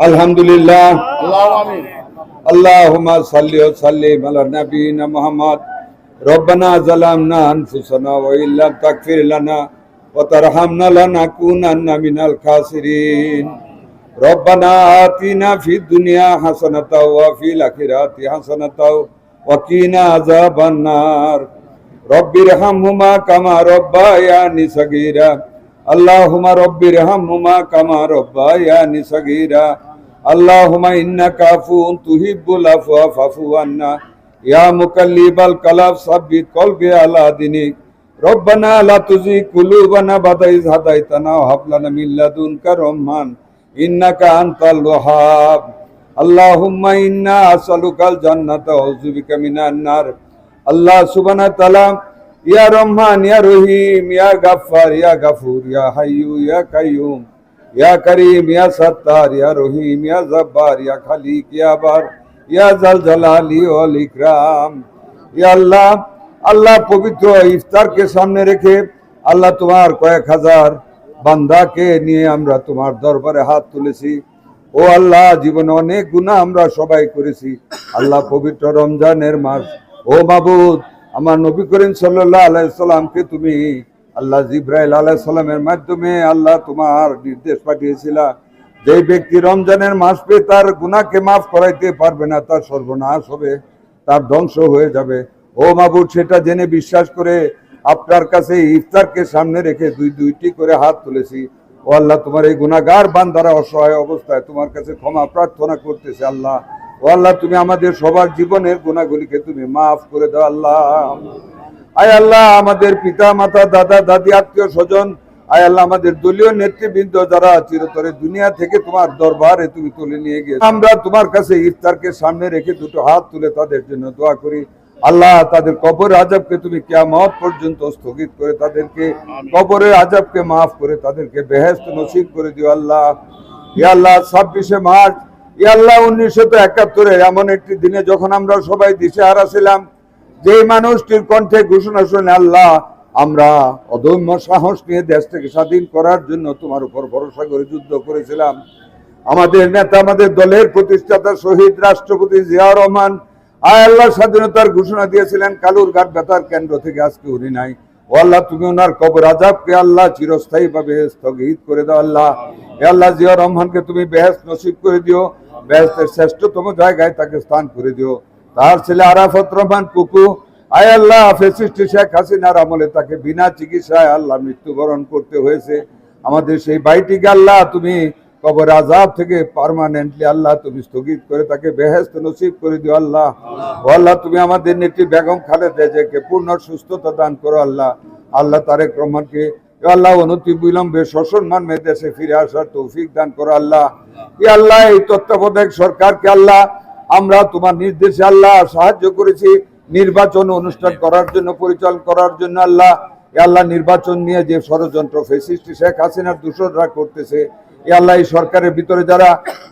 আলহামদুলিল্লাহ। আল্লাহু আমিন। আল্লাহুম্মা সাল্লি ওয়া সাল্লিম আলা নাবিয়িনা মুহাম্মদ। রব্বানা যালামনা আনফুসানা ওয়া ইল্লাম তাগফির লানা ওয়া তারহামনা লানাকুনান্না মিনাল খাসিরিন। রব্বানা আতিনা ফিদ দুনিয়া হাসানাতাও ওয়া ফিল আখিরাতি হাসানাতাও ওয়া কিনা আযাবান নার। রব্বিরহামহুমা কামা রব্বায়ানি সাগীরা। আল্লাহুম্মা রব্বিরহামহুমা কামা রব্বায়ানি সাগীরা। আল্লাহুম্মা ইন্নাকা আফুউন তুহিব্বুল আফওয়া ফাফু আন্না। ইয়া মুকাল্লিবাল কালাব সাব্বিত কলবি আলা দিনিক। রব্বানা লা তুযিগ কুলুবানা বাদা ইয হাদাইতানা ওয়া হাব লানা মিন লাদুনকা রাহমান ইন্নাকা আনতাল ওয়াহ্হাব। আল্লাহুম্মা ইন্না আসআলুকাল জান্নাতা ওয়া আউযু বিকা মিনান নার। আল্লাহ সুবহানাহু ওয়া তাআলা ইয়া রহমান ইয়া রহিম ইয়া গাফফার ইয়া গাফুর ইয়া হাইয়্যু ইয়া কাইয়্যুম ইয়া করিম ইয়া সত্তার ইয়া রহিম ইয়া জব্বার ইয়া খালিক ইয়া বার ইয়া জাল জালালি ওয়াল ইকরাম। ইয়া আল্লাহ, আল্লাহ পবিত্র ইফতারকে সামনে রেখে আল্লাহ তোমার কয়েক হাজার বান্দাকে নিয়ে আমরা তোমার দরবারে হাত তুলেছি। ও আল্লাহ, জীবনে অনেক গুনাহ আমরা সবাই করেছি। আল্লাহ, পবিত্র রমজানের মাস, ও মাবুদ, আমার নবী করিম সাল্লাল্লাহু আলাইহি সাল্লামকে তুমি আল্লাহ জিব্রাইল আলাইহিস সালামের মাধ্যমে আল্লাহ তোমার নির্দেশ পাঠিয়েছিলা, যে ব্যক্তি রমজানের মাস পেয়ে তার গুনাহকে মাফ করাইতে পারবে না, তার সর্বনাশ হবে, তার ধ্বংস হয়ে যাবে। ও মাবুদ, সেটা জেনে বিশ্বাস করে আপনার কাছে ইফতারকে সামনে রেখে দুইটি করে হাত তুলেছি। ও আল্লাহ, তোমার এই গুনাহগার বান্দারা অসহায় অবস্থায় তোমার কাছে ক্ষমা প্রার্থনা করতেছে। আল্লাহ, ও আল্লাহ, তুমি আমাদের সবার জীবনের গুনাহগুলিকে তুমি মাফ করে দাও। আল্লাহ, আয় আল্লাহ, আমাদের পিতা মাতা দাদা দাদি আত্মীয় স্বজন, আয় আল্লাহ, আমাদের দলীয় নেতৃবৃন্দ যারা চিরতরে দুনিয়া থেকে তোমার দরবারে তুমি তুলে নিয়ে গিয়ে, আমরা তোমার কাছে ইফতারকে সামনে রেখে দুটো হাত তুলে তাদের জন্য দোয়া করি। আল্লাহ, তাদের কবর আযাবকে তুমি কিয়ামত পর্যন্ত স্থগিত করে তাদেরকে কবরের আযাবকে মাফ করে তাদেরকে বেহেশত নসিব করে দিও। আল্লাহ, ইয়া আল্লাহ, 26শে মার্চ, ইয়া আল্লাহ, 1971 এমন একটি দিনে যখন আমরা সবাই দিশেহারা ছিলাম, যে মানুষটির কণ্ঠে ঘোষণা শুনে আল্লাহ আমরা অদম্য সাহস নিয়ে দেশ থেকে স্বাধীন করার জন্য তোমার উপর ভরসা করে যুদ্ধ করেছিলাম, আমাদের নেতা, আমাদের দলের প্রতিষ্ঠাতা শহীদ রাষ্ট্রপতি জিয়াউর রহমান, আয় আল্লাহ, স্বাধীনতার ঘোষণা দিয়েছিলেন কালুরঘাট বেতার কেন্দ্র থেকে, আজকে উনি নাই। ও আল্লাহ, তুমি ওনার কবর আযাবকে আল্লাহ চিরস্থায়ী ভাবে স্থগিত করে দাও। আল্লাহ, হে আল্লাহ, জিয়াউর রহমানকে তুমি বেহেশত নসিব করে দিও, বেহেশতের শ্রেষ্ঠতম জায়গায় তাকে স্থান করে দিও। তার ছেলে আরাফাত রহমান কুকু, আয় আল্লাহ, ফ্যাসিস্ট শেখ হাসিনার আমলে তাকে বিনা চিকিৎসায় আল্লাহ মৃত্যুবরণ করতে হয়েছে। আমাদের সেই ভাইটিকে আল্লাহ তুমি কবর আযাব থেকে পার্মানেন্টলি আল্লাহ তুমি স্থগিত করে তাকে বেহেশত নসিব করে দিও। আল্লাহ, ও আল্লাহ, তুমি আমাদের নেত্রী বেগম খালেদা জিয়াকে পূর্ণ সুস্থতা দান করো। আল্লাহ, আল্লাহ, তারেক রহমানকে আল্লাহ অনতি বিলম্বে সসম্মানে দেশে ফিরে আসার তৌফিক দান করো। আল্লাহ, ইয়া আল্লাহ, এই তত্ত্বাবধায়ক সরকারকে আল্লাহ আমরা তোমার নির্দেশে আল্লাহ সাহায্য করেছি নির্বাচন অনুষ্ঠান করার জন্য, পরিচালনা করার জন্য। আল্লাহ, আল্লাহ, নির্বাচন নিয়ে যে ষড়যন্ত্র ফ্যাসিস্ট শেখ হাসিনার দূষণরা করতেছে, আল্লাহ, এই সরকারের ভিতরে যারা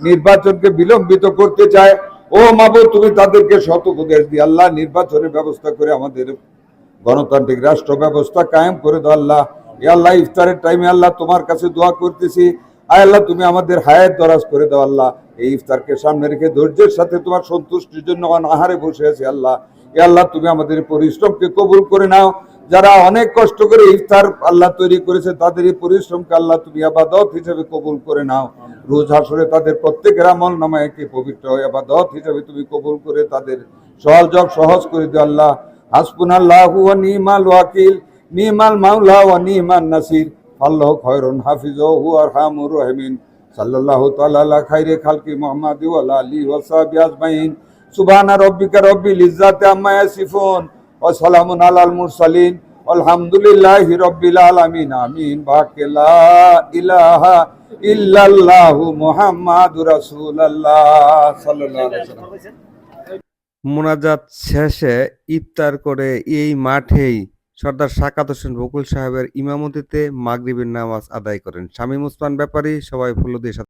নির্বাচনকে বিলম্বিত করতে চায়, ও মাবুদ, তুমি তাদেরকে শত উপদেশ দিয়ে আল্লাহ নির্বাচনের ব্যবস্থা করে আমাদের গণতান্ত্রিক রাষ্ট্র ব্যবস্থা কায়েম করে দাও। আল্লাহ, আল্লাহ, ইফতারের টাইমে আল্লাহ তোমার কাছে দোয়া করতেছি, আয় আল্লাহ, তুমি আমাদের হায়াত দরাজ করে দাও। আল্লাহ, এই ইফতারকে সামনে রেখে ধৈর্যের সাথে তোমার সন্তুষ্টির জন্য আহারে বসে আছি। আল্লাহ, আল্লাহ, তুমি আমাদের পরিশ্রমকে কবুল করে নাও। যারা অনেক কষ্ট করে ইফতার আল্লাহ তৈরি করেছে, তাদের এই পরিশ্রমকে আল্লাহ তুমি ইবাদত হিসেবে কবুল করে নাও। রোজ হাসরে তাদের প্রত্যেকের আমল নামায় কি পবিত্র ইবাদত হিসেবে তুমি কবুল করে তাদের সহজ করে দিও। আল্লাহ, হাসবুনাল্লাহু ওয়া নি'মাল ওয়াকিল, নি'মাল মাওলা ওয়া নি'মান নাসির, আল্লাহু খায়রুন হাফিজাহু ওয়া আরহামুর রাহিমিন। সাল্লাল্লাহু তাআলা আলা খায়রি খালকি মুহাম্মাদি ওয়া আলা আলিহি ওয়া সাহবিহি আজমাইন। সুবহানা রাব্বিকা রাব্বিল ইজ্জাতি আম্মা ইয়াসিফুন ওয়া সালামুন আলাল মুরসালিন আলহামদুলিল্লাহি রাব্বিল আলামিন। আমিন। বাকে লা ইলাহা ইল্লাল্লাহু মুহাম্মাদুর রাসূলুল্লাহ সাল্লাল্লাহু আলাইহি ওয়াসাল্লাম। মোনাজাত শেষে ইফতার করে এই মাঠেই সর্দার সাকাত হোসেন বকুল সাহেবের ইমামতিতে মাগরিবের নামাজ আদায় করেন শামীম ওসমান ব্যাপারী। সবাই ফুল দিয়ে